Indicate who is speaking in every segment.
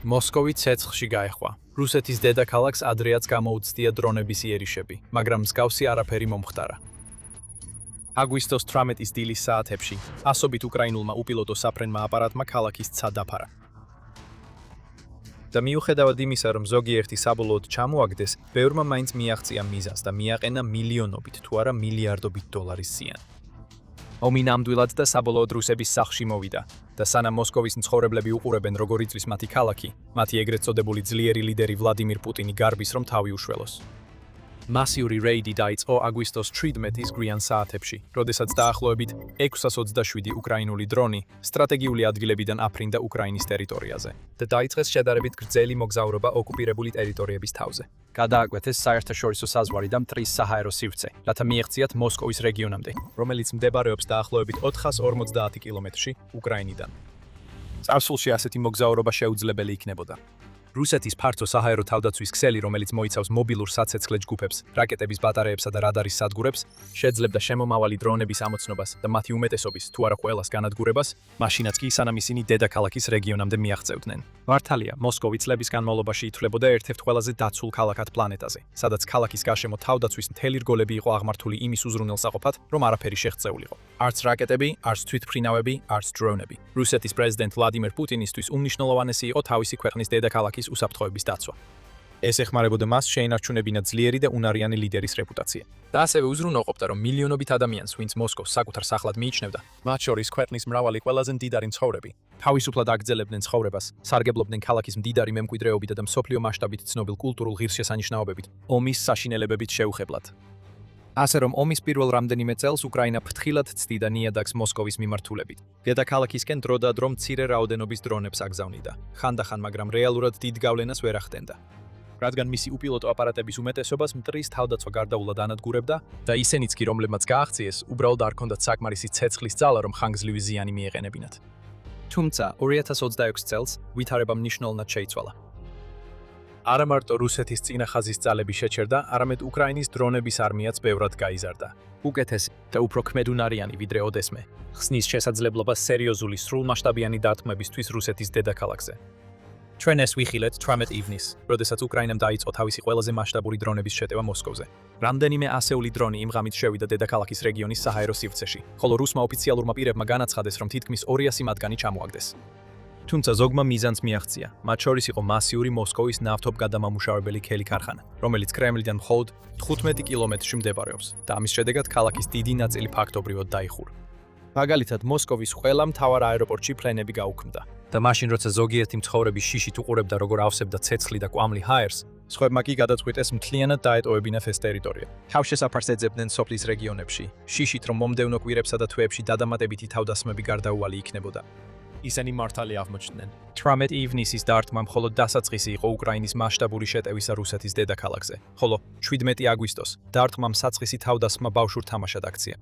Speaker 1: მოსკოვი ცეცხლში გაეხვა. რუსეთის დედაქალაქს ადრეაც გამოუცდია დრონების იერიშები, მაგრამ მსგავსი არაფერი მომხდარა.
Speaker 2: აგვისტოს 18-ის დილის საათებში ასობით უკრაინულმა უპილოტო საფრენმა აპარატმა ქალაქის ცა დაფარა. და მიუხედავად იმისა, რომ ზოგიერთი საბოლოოდ ჩამოაგდეს, ბევრმა მაინც მიაღწია მიზანს და მიაყენა მილიონობით თუ არა მილიარდობით დოლარის ზიანი. ომი ნამდვილად და საბოლოოდ რუსების სახლში მოვიდა და სანამ მოსკოვის მცხოვრებლები უყურებენ როგორ იწვის მათი ქალაქი, მათი ეგრეთ წოდებული ძლიერი ლიდერი ვლადიმირ პუტინი გარბის რომ თავი უშველოს. მასიური რეიდი დაიწყო აგვისტოს 17-ის გვიან საათებში, როდესაც დაახლოებით 627 უკრაინული დრონი სტრატეგიული ადგილებიდან აფრინდა უკრაინის ტერიტორიაზე და დაიწყეს შედარებით გრძელი მოგზაურობა ოკუპირებული ტერიტორიების თავზე. გადააკვეთეს საერთაშორისო საზღვარი და მტრის საჰაერო სივრცე, რათა მიეღწიათ მოსკოვის რეგიონამდე, რომელიც მდებარეობს დაახლოებით 450 კილომეტრში უკრაინიდან. წარსულში ასეთი მოგზაურობა შეუძლებელი იქნებოდა. რუსეთის ფართო საჰაერო თავდაცვის ქსელი, რომელიც მოიცავს მობილურ საცეცხლე ჯგუფებს, რაკეტების ბატარეებსა და რადარის სადგურებს, შეძლებდა შემომავალი დრონების ამოცნობას და მათი უმეტესობის, თუ არა ყველას განადგურებას, მაშინაც კი სანამ ისინი დედაქალაქის რეგიონამდე მიაღწევდნენ. მართალია, მოსკოვი წლების განმავლობაში ითვლებოდა ერთ-ერთ ყველაზე დაცულ ქალაქად პლანეტაზე, სადაც ქალაქის გარშემო თავდაცვის მთელი რგოლები იყო აღმართული იმის უზრუნველსაყოფად, რომ არაფერი შეღწეულიყო. არც რაკეტები, არც თვითმფრინავები, არც დრონები. რუსეთის პრეზიდენტ ვლადიმირ პუტინისთვის უმნიშვნელოვანესი იყო თავისი ქვეყნის დედაქალაქის უსაფრთხოების დაცვა. ეს ეხმარებოდა მას შეენარჩუნებინა ძლიერი და უნარიანი ლიდერის რეპუტაცია. და ასევე უზრუნველყოფდა, რომ მილიონობით ადამიანს, ვინც მოსკოვს საკუთარ სახლად მიიჩნევდა, მათ შორის ქვეყნის მრავალი ყველაზე მდიდარი მცხოვრები, თავისუფლად აგრძელებდნენ ცხოვრებას, სარგებლობდნენ ქალაქის მდიდარი მემკვიდრეობით და მსოფლიო მასშტაბით ცნობილ კულტურულ ღირსშესანიშნაობებით, ომის საშინელებებით შეუხებლად. ასე რომ ომის პირველ რამდენიმე წელს უკრაინა ფრთხილად ცდიდა ნიადაგს მოსკოვის მიმართულებით. დედაქალაქისკენ დრო და დრო მცირე რაოდენობის დრონებს აგზავნიდა. ხანდახან, მაგრამ რეალურად დიდ გავლენას ვერ ახდენდა. რადგან მისი უპილოტო აპარატების უმეტესობას მტრის თავდაცვა გარდაულად ანადგურებდა და ისენიც კი, რომლებმაც გააღწიეს, უბრალოდ არ ჰქონდათ საკმარისი ცეცხლის ძალა, რომ ხანგრძლივი ზიანი მიეყენებინათ. თუმცა 2026 წელს ვითარება მნიშვნელოვნად შეიცვალა. არა მარტო რუსეთის წინა ხაზის ძალები შეჩერდა, არამედ უკრაინის დრონების არმიაც ბევრად გაიზარდა. უკეთესი და უფრო ქმედუნარიანი ვიდრე ოდესმე, ხსნის შესაძლებლობას სერიოზული სრულმასშტაბიანი დარტყმებისთვის რუსეთის დედაქალაქზე. ჩვენ ეს ვიხილეთ 18 ივნის, როდესაც უკრაინამ დაიწყო თავისი ყველაზე მასშტაბური დრონების შეტევა მოსკოვზე. რამდენიმე ასეული დრონი იმ ღამით შევიდა დედაქალაქის რეგიონის საჰაერო სივრცეში, ხოლო რუსმა ოფიციალურმა პირებმა განაცხადეს, რომ თითქმის 200 მათგანი ჩამოაგდეს. თუმცა ზოგმა მიზანს მიაღწია, მათ შორის იყო მასიური მოსკოვის ნავთობგადამამუშავებელი ქელი ქარხანა, რომელიც კრემლიდან მხოლოდ 15 კილომეტრში მდებარეობს და ამის შედეგად ქალაქის დიდი ნაწილი ფაქტობრივად დაიხურა. მაგალითად, მოსკოვის ყველა მთავარ აეროპორტში ფრენები გაუქმდა და მაშინ როცა ზოგიერთი მცხოვრები შიშით უყურებდა როგორ ავსებდა ცეცხლი და კვამლი ჰაერს, სხვებმა კი გადაწყვიტეს მთლიანად დაეტოვებინათ ეს ტერიტორია. თავშესაფარს ეძებდნენ სოფლის რეგიონებში, შიშით რომ მომდევნო კვირებსა და თვეებში დადამატებითი თავდასხმები გარდაუვალი იქნებოდა. ისინი მართალი აღმოჩნდნენ. 18 ივნისის დარტყმა მხოლოდ დასაწყისი იყო უკრაინის მასშტაბური შეტევისა რუსეთის დედაქალაქზე, ხოლო 17 აგვისტოს დარტყმამ საწყისი თავდასხმა ბავშვურ თამაშად აქცია.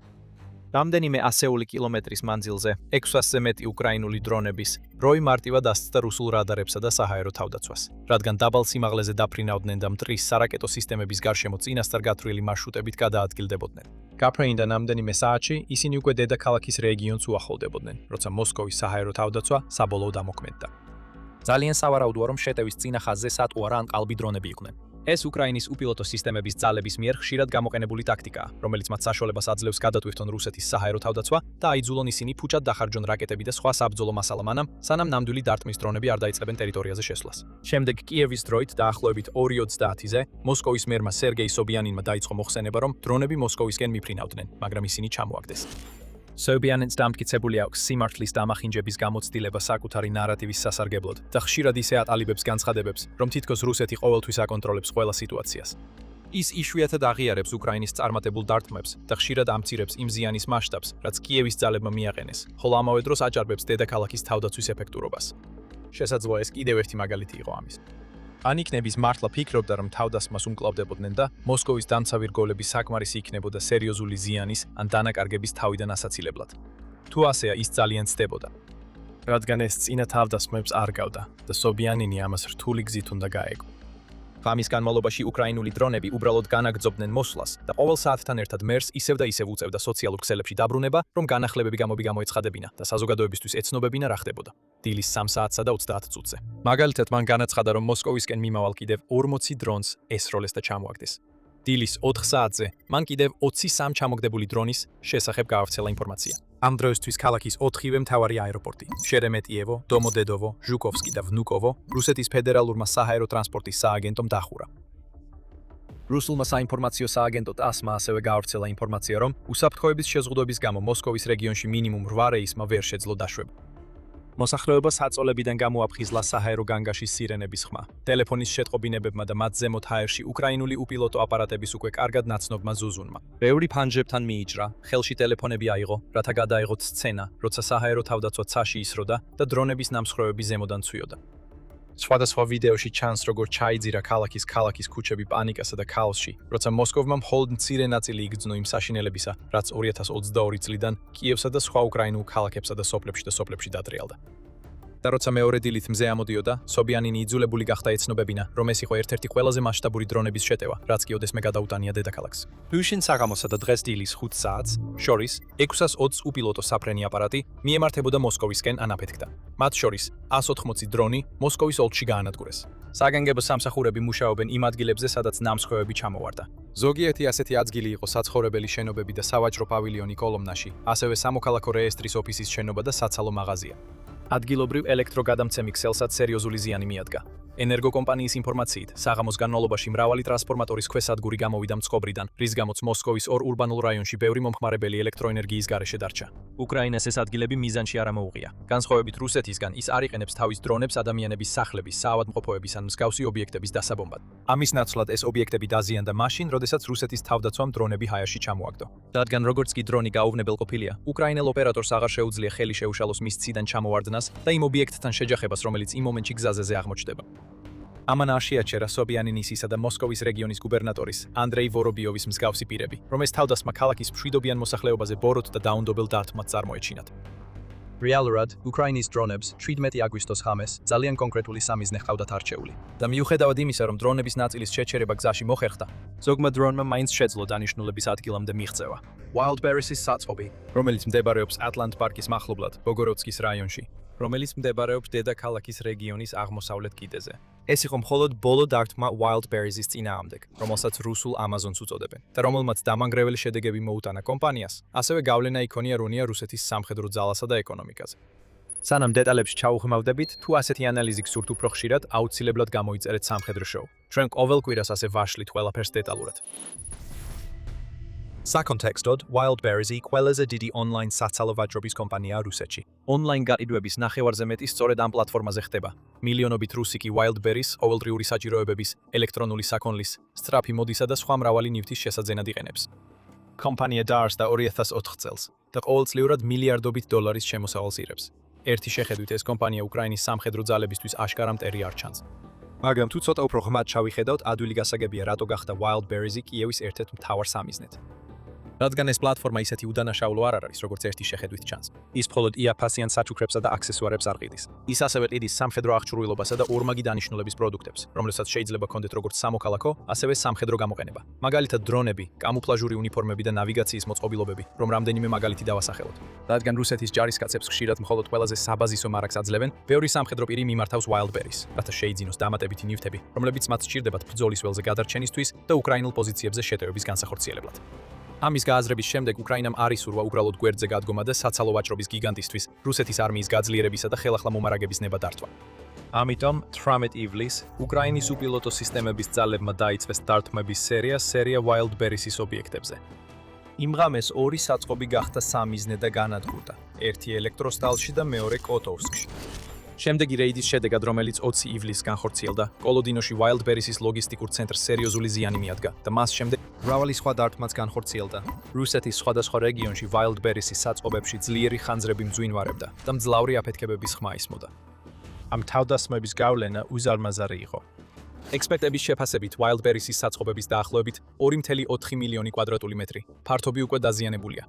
Speaker 2: რამდენიმე ასეული კილომეტრის მანძილზე 600-ზე მეტი უკრაინული დრონების როი მარტივად ასწდა რუსულ რადარებსა და საჰაერო თავდაცვას, რადგან დაბალ სიმაღლეზე დაფრინავდნენ და მტრის სარაკეტო სისტემების გარშემო წინასწარ გათვლილი მარშრუტებით გადაადგილდებოდნენ. გაფრენიდან რამდენიმე საათში ისინი უკვე დედაქალაქის რეგიონს უახლოვდებოდნენ, როცა მოსკოვის საჰაერო თავდაცვა საბოლოოდ ამოქმედდა. ძალიან სავარაუდოა, რომ შეტევის წინა ხაზზე სატუარა ან ყალბი დრონები იყვნენ. ეს უკრაინის უპილოტო სისტემების ძალების მიერ ხშირად გამოყენებული ტაქტიკაა, რომელიც მათ საშუალებას აძლევს გადატვირთონ რუსეთის საჰაერო თავდაცვა და აიძულონ ისინი ფუჭად დახარჯონ რაკეტები და სხვა საბრძოლო მასალა მანამ, სანამ ნამდვილი დარტყმის დრონები არ დაიწყებენ ტერიტორიაზე შესვლას. შემდეგ კიევის დროით დაახლოებით 2:30-ზე მოსკოვის მერმა სერგეი სობიანინმა დაიწყო მოხსენება, რომ დრონები მოსკოვისკენ მიფრინავდნენ, მაგრამ ისინი ჩამოაგდეს. სობიანინს დამტკიცებული აქვს სიმართლის დამახინჯების გამოცდილება საკუთარი ნარატივის სასარგებლოდ და ხშირად ისე ატალიბებს განცხადებებს, რომ თითქოს რუსეთი ყოველთვის აკონტროლებს ყველა სიტუაციას. ის იშვიათად აღიარებს უკრაინის წარმატებულ დარტყმებს და ხშირად ამცირებს იმ ზიანის მასშტაბს, რაც კიევის ძალებმა მიაყენეს, ხოლო ამავე დროს აჭარბებს დედაქალაქის თავდაცვის ეფექტურობას. შესაძლოა ეს კიდევ ერთი მაგალითი იყო ამის. ან იქნების მართლა ფიქრობდა, რომ თავდასხმას უმკლავდებოდნენ და მოსკოვის დამცავი რგოლები საკმარისი იქნებოდა სერიოზული ზიანის ან დანაკარგების თავიდან ასაცილებლად. თუ ასეა, ის ძალიან ცდებოდა. რადგან ეს წინა თავდასხმებს არ გავდა და სობიანინი ამას რთული გზით უნდა გაეგო. ამის განმავლობაში უკრაინული დრონები უბრალოდ განაგრძობდნენ მოსვლას და ყოველ საათთან ერთად მერს ისევ და ისევ უწევდა სოციალურ ქსელებში დაბრუნება, რომ განახლებები გამოეცხადებინა და საზოგადოებისთვის ეცნობებინა რა ხდებოდა. დილის 3 საათსა და 30 წუთზე. მაგალითად, მან განაცხადა, რომ მოსკოვისკენ მიმავალ კიდევ 40 დრონს ესროლეს და ჩამოაგდეს. დილის 4 საათზე მან კიდევ 23 ჩამოგდებული დრონის შესახებ გაავრცელა ინფორმაცია. ამ დროისთვის ქალაქის 4-ვე მთავარი აეროპორტი, შერემეტიევო, დომოდედოვო, ჟუკოვსკი და ვნუკოვო, რუსეთის ფედერალურმა საჰაერო ტრანსპორტის სააგენტომ დახურა. რუსულმა საინფორმაციო სააგენტო TASS-მა ასევე გაავრცელა ინფორმაცია, რომ უსაფრთხოების შეზღუდვების გამო მოსკოვის რეგიონში მინიმუმ 8 რეისმა ვერ შეძლო დაშვება. მოსახლეობას საწოლებიდან გამოაფხიზლა საჰაერო განგაშის სირენების ხმა. ტელეფონის შეტყობინებებმა და მათ ზემოთ ჰაერში უკრაინული უპილოტო აპარატების უკვე კარგად ნაცნობმა ზუზუნმა. ბევრი ფანჯრებთან მიიჭრა, ხელში ტელეფონები აიღო, რათა გადაეღოთ სცენა, როცა საჰაერო თავდაცვა ცაში ისროდა და დრონების ნამსხვრევები ზემოდან ცვიოდა. სხვადასხვა ვიდეოში ჩანს, როგორ ჩაიძირა ქალაქის ქუჩები პანიკასა და ქაოსში, როცა მოსკოვმა მხოლოდ მცირე ნაწილი იგრძნო იმ საშინელებისა, რაც 2022 წლიდან კიევსა და სხვა უკრაინულ ქალაქებსა და სოფლებში დადრეალდა. და როცა მეორე დილით მზე ამოდიოდა, სობიანინი იძულებული გახდა ეცნობებინა, რომ ეს იყო ერთ-ერთი ყველაზე მასშტაბური დრონების შეტევა, რაც კი ოდესმე გადაუტანია დედაქალაქს. თუშინ საღამოსა და დღეს დილის 5 საათს შორის 620 უპილოტო საფრენი აპარატი მიემართებოდა მოსკოვისკენ ან აფეთქდა. მათ შორის 180 დრონი მოსკოვის ოლქში გაანადგურეს. საგანგებო სამსახურები მუშაობენ იმ ადგილებზე, სადაც ნამსხვრევები ჩამოვარდა. ზოგიერთი ასეთი ადგილი იყო საცხოვრებელი შენობები და სავაჭრო პავილიონი კოლომნაში, ასევე სამოქალაქო რეესტრის ოფისის შენობა და საცალო მაღაზია. ადგილობრივ ელექტროგადამცემი ქსელსაც სერიოზული ზიანი მიადგა. ენერგოკომპანიის ინფორმაციით, საღამოს განმავლობაში მრავალი ტრანსფორმატორის ქვესადგური გამოვიდა მწყობრიდან, რის გამოც მოსკოვის 2 ურბანულ რაიონში ბევრი მომხმარებელი ელექტროენერგიის გარეშე დარჩა. უკრაინას ეს ადგილები მიზანში არ ამოუღია. განსხვავებით რუსეთისგან, ის არ იყენებს თავის დრონებს ადამიანების სახლების, საავადმყოფოების ან მსგავსი ობიექტების დასაბომბად. ამის ნაცვლად ეს ობიექტები დაზიანდა მაშინ, როდესაც რუსეთის თავდაცვამ დრონები ჰაერში ჩამოაგდო. რადგან როგორც კი დრონი გაუვნებელყოფილია, უკრაინელ ოპერატორს აღარ შეუძლია ხელი შეუშალოს მის ციდან ჩამოვარდნას და იმ ობიექტთან შეჯახებას, რომელიც იმ მომენტში გზაზე აღმოჩნდება. ამან არ შეაჩერა სობიანინისისა და მოსკოვის რეგიონის გუბერნატორის ანდრეი ვორობიოვის მსგავსი პირები, რომ ეს თავდასხმა ქალაქის მშვიდობიან მოსახლეობაზე ბოროტ და დაუნდობელ დართვმას წარმოეჩინათ. რეალურად, უკრაინის დრონებს 17 აგვისტოს ღამეს ძალიან კონკრეტული სამიზნე ჰყავდათ არჩეული. და მიუხედავად იმისა, რომ დრონების ნაწილის შეჩერება გზაში მოხერხდა, ზოგმა დრონმა მაინც შეძლო დანიშნულების ადგილამდე მიღწევა. Wildberries-ის საწყობი, რომელიც მდებარეობს ატლანტ პარკის მახლობლად, ბოგოროდსკის რაიონში, რომელიც მდებარეობს დედაქალაქის რეგიონის აღმოსავლეთ კიდეზე. ეს იყო მხოლოდ ბოლო დარტყმა Wildberries-ის წინააღმდეგ, რომელსაც რუსულ Amazon-ს უწოდებენ, და რომელმაც დამანგრეველი შედეგები მოუტანა კომპანიას, ასევე გავლენა იქონია რუსეთის სამხედრო ძალასა და ეკონომიკაზე. სანამ დეტალებში ჩაუხმავდებით, თუ ასეთი ანალიზი გსურთ უფრო ხშირად, აუცილებლად გამოიწერეთ სამხედრო შოუ. ჩვენ ყოველ კვირას ასე ვაშლით ყველაფერს დეტალურად. საკონტექსტოდ, Wildberries-ი ყველაზე დიდი ონლაინ საცალო ვაჭრობის კომპანიაა რუსეთში. ონლაინ გაყიდვების ნახევარზე მეტი სწორედ ამ პლატფორმაზე ხდება. მილიონობით რუსი კი Wildberries ყოველდღიური საჭიროებების, ელექტრონული საქონლის, სწრაფი მოდისა და სხვა მრავალი ნივთის შესაძენად იყენებს. კომპანია დაარსდა 2004 წელს და ყოველწლიურად მილიარდობით დოლარის შემოსავალს იღებს. ერთი შეხედვით ეს კომპანია უკრაინის სამხედრო ძალებისთვის აშკარა მტერი არ ჩანს. მაგრამ თუ ცოტა უფრო ღრმად ჩავიხედავთ, ადვილი გასაგებია, რატო გახდა Wildberries-ი კიევის ერთ-ერთ მთავარ სამიზნედ. რადგან ეს პლატფორმა ისეთი უდანაშაულო არ არის, როგორც ერთი შეხედვით ჩანს. ის მხოლოდ იაფასიან საჩუქრებსა და აქსესუარებს არ ყიდის. ის ასევე ყიდის სამხედრო აღჭურვილობასა და ორმაგი დანიშნულების პროდუქტებს, რომლებსაც შეიძლება ჰქონდეთ როგორც სამოქალაქო, ასევე სამხედრო გამოყენება. მაგალითად დრონები, კამუფლაჟური უნიფორმები და ნავიგაციის მოწყობილობები, რომ რამდენიმე მაგალითი დავასახელოთ. რადგან რუსეთის ჯარისკაცებს ხშირად მხოლოდ ყველაზე საბაზისო მარაგს აძლევენ, ბევრი სამხედრო პირი მიმართავს Wildberries, რათა შეიძინოს დამატებითი ნივთები, რომლებიც მათ სჭირდებათ ბრძოლის ველზე გადარჩენისთვის და უკრაინულ პოზიციებზე შეტევების განსახორციელებლად. ამის გააზრების შემდეგ უკრაინამ არ ისურვა უბრალოდ გვერდზე გადგომა და საცალო ვაჭრობის გიგანტისთვის რუსეთის არმიის გაძლიერებისა და ხელახლა მომარაგების ნება დართვა. ამიტომ 18 ივლისს უკრაინის უპილოტო სისტემების ძალებმა დაიწყეს დარტყმების სერია Wildberries-ის ობიექტებზე. იმ ღამეს ორი საწყობი გახდა სამიზნე და განადგურდა, ერთი ელექტროსტალში და მეორე კოტოვსკში. შემდეგი რეიდის შედეგად, რომელიც 20 ივლისს განხორციელდა, კოლოდინოში Wildberries-ის ლოგისტიკურ ცენტრს სერიოზული ზიანი მიადგა და მას შემდეგ მრავალი სხვა დარტყმაც განხორციელდა. რუსეთის სხვადასხვა რეგიონში Wildberries-ის საწყობებში ძლიერი ხანძრები მძვინვარებდა და მძლავრი აფეთქებების ხმა ისმოდა. ამ თავდასხმების გავლენა უზარმაზარი იყო. ექსპერტების შეფასებით, Wildberries-ის საწყობების დაახლოებით 2.4 მილიონი კვადრატული მეტრი, ფართობი უკვე დაზიანებულია.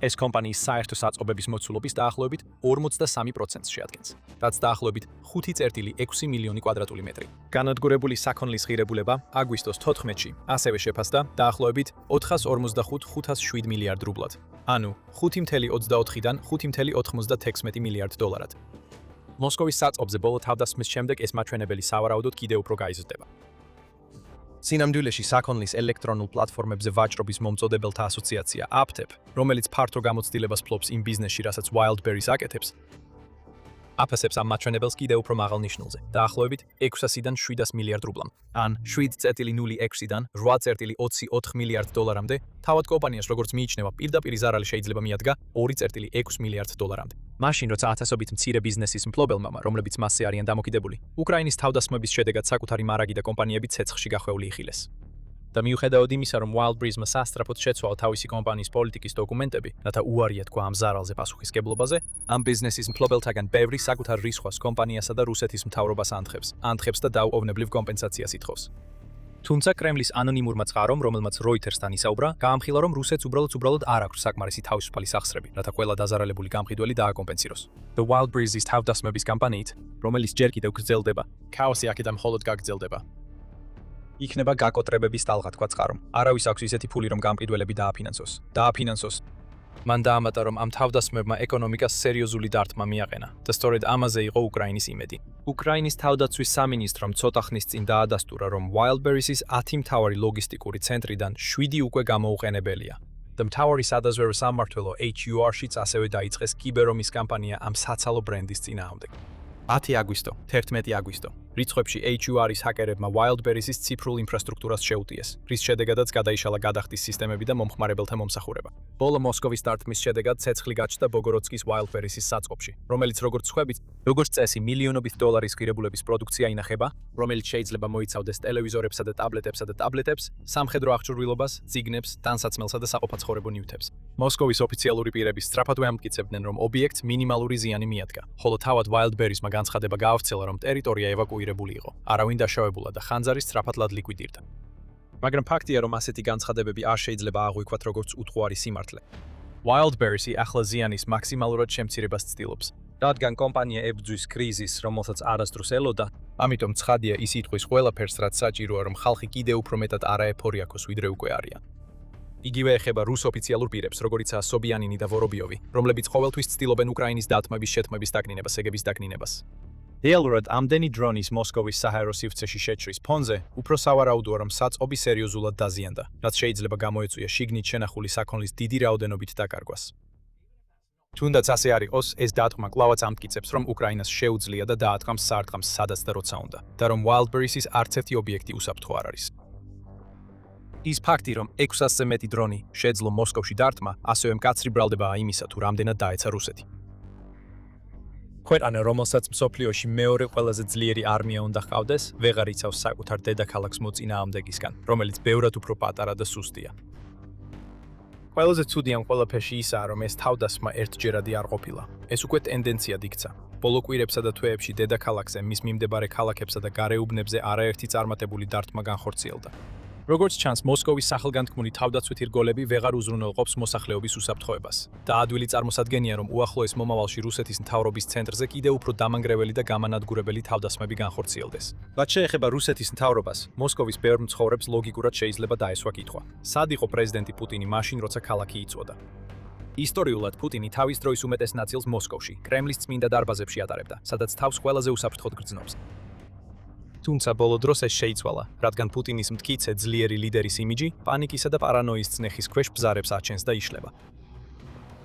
Speaker 2: ეს კომპანიის საერთო საწყობების მოცულობის დაახლოებით 43%-ს შეადგენს, რაც დაახლოებით 5.6 მილიონი კვადრატული მეტრი. განადგურებული საქონლის ღირებულება აგვისტოს 14-ში ასევე შეფასდა დაახლოებით 445.507 მილიარდ რუბლად, ანუ 5.24-დან 5.96 მილიარდ დოლარად. მოსკოვის საწყობზე ბოლო თავდასხმის შემდეგ ეს მაჩვენებელი სავარაუდოდ კიდევ უფრო გაიზრდება. სინამდვილეში საქონლის ელექტრონულ პლატფორმებზე ვაჭრობის მომწოდებელთა ასოციაცია APTEP, რომელიც ფართო გამოცდილებას ფლობს იმ ბიზნესში, რასაც Wildberries აკეთებს, აფასებს ამ მაჩვენებელს კიდევ უფრო მაღალ ნიშნულზე, დაახლოებით 600-დან 700 მილიარდ რუბლამდე, ან 7.06-დან 8.24 მილიარდ დოლარამდე, თავად კომპანიას როგორც მიიჩნევა, პირდაპირ ზარალი შეიძლება მიადგა 2.6 მილიარდ დოლარამდე. მაშინ, როცა ათასობით მცირე ბიზნესის მფლობელმა, რომლებიც მასზე არიან დამოკიდებული, უკრაინის თავდასხმების შედეგად საკუთარი მარაგი და კომპანიები ცეცხლში გახვეული იხილეს. და მიუხედავად იმისა, რომ Wildberries-მა სასწრაფოდ შეცვალა თავისი კომპანიის პოლიტიკის დოკუმენტები, რათა უარია თქვა ამ ზარალზე პასუხისგებლობაზე, ამ ბიზნესის მფლობელთაგან ბევრი საკუთარ რისხვას კომპანიასა და რუსეთის მთავრობას ანთებს და დაუყოვნებლივ კომპენსაციას ითხოვს. თუმცა კრემლის ანონიმურმა წყარომ, რომელმაც Reuters-თან ისაუბრა, გაამხილა, რომ რუსეთს უბრალოდ არ აქვს საკმარისი თავისუფალი სახსრები, რათა ყველა დაზარალებული გამყიდველი დააკომპენსიროს. The Wildberries-ის თავდასხმების კამპანიით, რომელიც ჯერ კიდევ გრძელდება, ქაოსი აქედან მხოლოდ გაგრძელდება. იქნება გაკოტრებების ტალღა თქვა წყარომ. არავის აქვს ისეთი ფული, რომ გამყიდველები დააფინანსოს. მან დაამატა, რომ ამ თავდასხმებმა ეკონომიკას სერიოზული დარტყმა მიაყენა და სწორედ ამაზე იყო უკრაინის იმედი. უკრაინის თავდაცვის სამინისტრომ ცოტა ხნის წინ დაადასტურა, რომ Wildberries-ის 10 მთავარი ლოგისტიკური ცენტრიდან 7 უკვე გამოუყენებელია. და მთავარი სადაზვერო სამმართველო HUR-შიც ასევე დაიწყეს კიბერომის კამპანია ამ საცალო ბრენდის წინააღმდეგ. 10 აგვისტო, 11 აგვისტო. რიცხვებში HUR-ის ჰაკერებმა Wildberries-ის ციფრულ ინფრასტრუქტურას შეუტიეს, რის შედეგადაც გადაიშალა გადახდის სისტემები და მომხმარებელთა მომსახურება. ბოლო მოსკოვის დარტყმის შედეგად ცეცხლი გაჩნდა ბოგოროდსკის Wildberries-ის საწყობში, რომელიც როგორც წესი მილიონობით დოლარის ღირებულების პროდუქცია ინახება, რომელიც შეიძლება მოიცავდეს ტელევიზორებსა და ტაბლეტებს, სამხედრო აღჭურვილობას, წიგნებს, ტანსაცმელსა და საყოფაცხოვრებო ნივთებს. მოსკოვის ოფიციალური პირები სწრაფად ამტკიცებდნენ, რომ ობიექტს მინიმალური ზიანი მიადგა, ხოლო თავად Wildberries-მა განცხადება გაავრცელა, რომ ტერიტორია ევაკუირებული იყო, არავინ დაშავებულა და ხანძარი სწრაფად ლიკვიდირდა. მაგრამ ფაქტია, რომ ასეთი განცხადებები არ შეიძლება აღვიქვათ როგორც უთხოვარი სიმართლე. Wildberries-ი ახლა ზიანის მაქსიმალურად შემცირებას ცდილობს, რადგან კომპანია ებრძვის კრიზისს, რომელსაც არასდროს ელოდა, ამიტომ ცხადია ის იტყვის ყველაფერს, რაც საჭიროა, რომ ხალხი კიდევ უფრო მეტად არაეფორიაქოს, ვიდრე უკვე არიან. იგივე ეხება რუს ოფიციალურ პირებს, როგორიცაა Sobyanin და Vorobiovi, რომლებიც ყოველთვის ცდილობენ უკრაინის დათმების შეთქმების დაკნინებას, ეგების დაკნინებას. რეალურად ამდენი დრონის მოსკოვის საჰაერო სივრცეში შეჭრის ფონზე უფრო სავარაუდოა, რომ საწყობი სერიოზულად დაზიანდა, რაც შეიძლება გამოეწვია შიგნით შენახული საქონლის დიდი რაოდენობით დაკარგვას. თუნდაც ასე არ იყოს, ეს დარტყმა კვლავაც ამტკიცებს, რომ უკრაინას შეუძლია და დაატყამს სარტყამს სადაც და როცა უნდა, და რომ Wildberries-ის არც ერთი ობიექტი უსაფრთხო არ არის. ის ფაქტი, რომ 600-ზე მეტი დრონი შეძლო მოსკოვში დარტყმა, ასევე მკაცრი ბრალდებაა იმისა, თუ რამდენად დაეცა რუსეთი. ქვეყანა, რომელსაც მსოფლიოში მეორე ყველაზე ძლიერი არმია უნდა ჰყავდეს, ვეღარ იცავს საკუთარ დედაქალაქს მოწინააღმდეგისგან, რომელიც ბევრად უფრო პატარა და სუსტია. ყველაზე ცუდი ამ ყველაფერში ისაა, რომ ეს თავდასხმა ერთჯერადი არ ყოფილა. ეს უკვე ტენდენციად იქცა. ბოლო კვირებსა და თვეებში დედაქალაქზე, მის მიმდებარე ქალაქებსა და გარეუბნებზე არაერთი წარმატებული დარტყმა განხორციელდა. როგორც ჩანს, მოსკოვის სახელგანთქმული თავდაცვითი რგოლები ვეღარ უზრუნველყოფს მოსახლეობის უსაფრთხოებას და ადვილი წარმოსადგენია, რომ უახლოეს მომავალში რუსეთის მთავრობის ცენტრზე კიდევ უფრო დამანგრეველი და გამანადგურებელი თავდასხმები განხორციელდეს. რაც შეეხება რუსეთის მთავრობას, მოსკოვის ბევრ მცხოვრებს ლოგიკურად შეიძლება დაესვა კითხვა: სად იყო პრეზიდენტი პუტინი მაშინ, როცა ქალაქი იწვოდა? ისტორიულად პუტინი თავის დროის უმეტეს ნაწილს მოსკოვში, კრემლის წმინდა დარბაზებში ატარებდა, სადაც თავს ყველაზე უსაფრთხოდ გრძნობს. თუმცა ბოლო დროს ეს შეიცვალა, რადგან პუტინის მტკიცე ძლიერი ლიდერის იმიჯი პანიკისა და პარანოის წნეხის ქვეშ ბზარებს აჩენს და იშლება.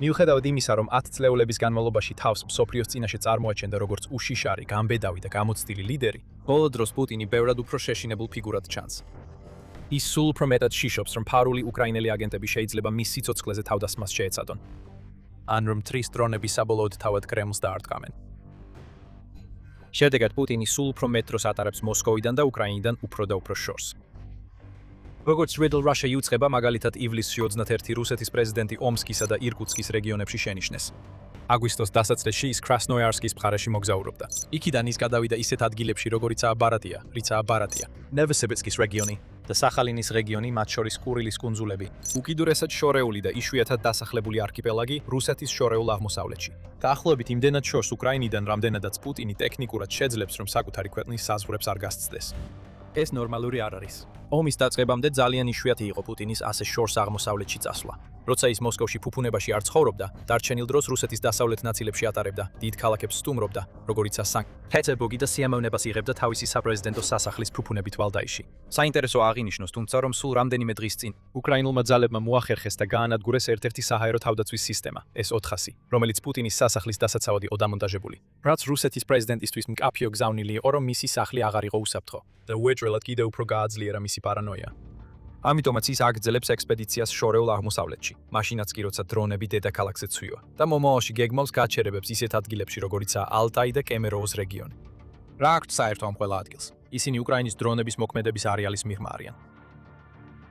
Speaker 2: მიუხედავად იმისა, რომ 10 წლეულების განმავლობაში თავს მსოფლიოს წინაშე წარმოაჩენდა როგორც უშიშარი, გამბედავი და გამოცდილი ლიდერი, ბოლო დროს პუტინი ბევრად უფრო შეშინებულ ფიგურად ჩანს. ის სულ უფრო მეტად შიშობს, რომ ფარული უკრაინელი აგენტები შეიძლება მის სიცოცხლეზე თავდასხმას შეეცადონ, ან რომ ტრის დრონები საბოლოოდ თავად კრემლს დაარტყამენ. შედეგად პუტინი სულ უფრო მეტ დროს ატარებს მოსკოვიდან და უკრაინიდან უფრო და უფრო შორს. როგორც Riddle Russia იუწყება, მაგალითად ივლისში 21 რუსეთის პრეზიდენტი ომსკისა და ირკუტსკის რეგიონებში შენიშნეს. აგვისტოს დასაწყისში ის კრასნოიარსკის მხარეში მოგზაურობდა. იქიდან ის გადავიდა ისეთ ადგილებში, როგორიცაა ბარატია, Novosibirskis რეგიონი და სახალინის რეგიონი, მათ შორის კურილის კუნძულები.
Speaker 1: უკიდურესად შორეული და იშვიათად დასახლებული არქიპელაგი რუსეთის შორეულ აღმოსავლეთში. დაახლოებით იმდენად შორს უკრაინიდან, რამდენადაც პუტინი ტექნიკურად შეძლებს, რომ საკუთარი ქვეყნის საზღვრებს არ გასცდეს.
Speaker 2: ეს ნორმალური არ არის. ომის დაწყებამდე ძალიან იშვიათი იყო პუტინის ასე შორს აღმოსავლეთში წასვლა. როცა ის მოსკოვში ფუფუნებაში არ ცხოვრობდა, დარჩენილ დროს რუსეთის დასავლეთ ნაწილებში ატარებდა, დიდ ქალაქებს სტუმრობდა, როგორიცაა სანქტ-პეტერბურგი და სიამოვნებას იღებდა თავისი საპრეზიდენტო სასახლის ფუფუნებით ვალდაიში. საინტერესო აღინიშნოს, თუმცა რომ სულ რამდენიმე დღის წინ უკრაინულმა ძალებმა მოახერხეს და გაანადგურეს ერთ-ერთი საჰაერო თავდაცვის სისტემა, S-400, რომელიც პუტინის სასახლის დასაცავად იყო დამონტაჟებული. რაც რუსეთის პრეზიდენტისთვის მკაფიო გზავნილი იყო, რომ მისი სახლი აღარ იყო უსაფრთხო. და უეჭველად კიდევ უფრო გააძლიერა მისი პარანოია. ამიტომაც ის აგრძელებს ექსპედიციას შორეულ აღმოსავლეთში, მაშინაც კი როცა დრონები დედაქალაქზე ცვივა და მომავალში გეგმავს გაჩერებებს ისეთ ადგილებში, როგორიცაა ალტაი და კემეროოს რეგიონი. რა აქვთ საერთო ამ ყველა ადგილს? ისინი უკრაინის დრონების მოქმედების არეალის მიღმა არიან.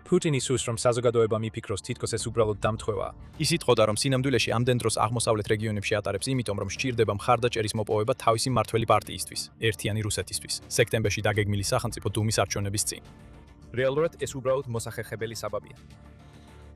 Speaker 2: პუტინი სურს, რომ საზოგადოება მიფიქროს, თითქოს ეს უბრალოდ დამთხოვაა.
Speaker 1: ის იტყოდა, რომ სინამდვილეში ამდენ დროს აღმოსავლეთ რეგიონებში ატარებს იმიტომ, რომ სჭირდება მხარდაჭერის მოპოვება თავისი მმართველი პარტიისთვის, ერთიანი რუსეთისთვის, სექტემბერში დაგეგმილი სახელმწიფო დუმის არჩევნების წინ.
Speaker 2: რეალურად ეს უბრალოდ მოსახერხებელი საბაბია.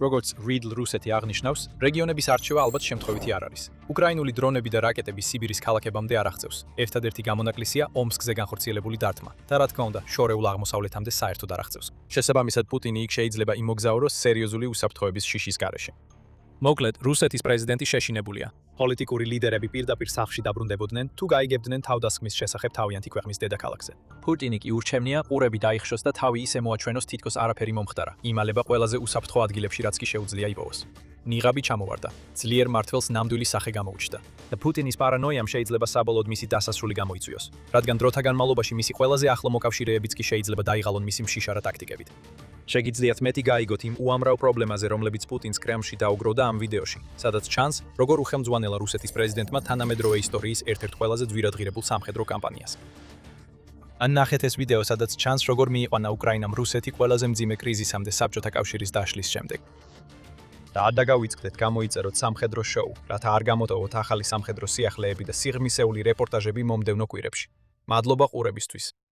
Speaker 1: როგორც Riedl რუსეთი აღნიშნავს, რეგიონების არჩევა ალბათ შემთხვევითი არ არის. უკრაინული დრონები და რაკეტები სიბირის ქალაქებამდე არ აღწევს. ერთადერთი გამონაკლისია ომსკზე განხორციელებული დარტყმა და რა თქმა უნდა, შორეულ აღმოსავლეთამდე საერთოდ არ აღწევს. შესაბამისად, პუტინი იქ შეიძლება იმოგზაუროს სერიოზული უსაფრთხოების შიშის გარეშე.
Speaker 2: მოკლედ, რუსეთის პრეზიდენტი შეშინებულია. პოლიტიკური ლიდერები პირდაპირ სახლში დაბრუნდებოდნენ თუ გაიგებდნენ თავდასხმის შესახებ თავიანთი ქვეყნის დედაქალაქზე.
Speaker 1: პუტინი კი ურჩევნია ყურები დაიხშოს და თავი ისე მოაჩვენოს, თითქოს არაფერი მომხდარა. იმალება ყველაზე უსაფრთხო ადგილებში, რაც კი შეუძლია იპოვოს. ნიღაბი ჩამოვარდა. ძლიერ მმართველს ნამდვილი სახე გამოუჩნდა და პუტინის პარანოიამ შეიძლება საბოლოოდ მისი დასასრული გამოიწვიოს, რადგან დროთა განმავლობაში მისი ყველაზე ახლო მოკავშირეებიც კი შეიძლება დაიღალონ მისი მშიშარა ტაქტიკებით. შეგიძლიათ მეტი გაიგოთ იმ უამრავ პრობლემაზე, რომლებიც პუტინს კრემლში დაუგროვდა ამ ვიდეოში, სადაც ჩანს, როგორ უხელმძღვანელა რუსეთის პრეზიდენტმა თანამედროვე ისტორიის ერთ-ერთ ყველაზე ძვირადღირებულ სამხედრო კამპანიას. ან ნახეთ ეს ვიდეო, სადაც ჩანს, როგორ მიიყვანა უკრაინამ რუსეთი ყველაზე მძიმე კრიზისამდე საბჭოთა კავშირის დაშლის შემდეგ. და არ დაგავიწყდეთ, გამოიწეროთ სამხედრო შოუ, რათა არ გამოტოვოთ ახალი სამხედრო სიახლეები და სიღრმისეული რეპორტაჟები მომდევნო კვირებში. მადლობა ყურებისთვის.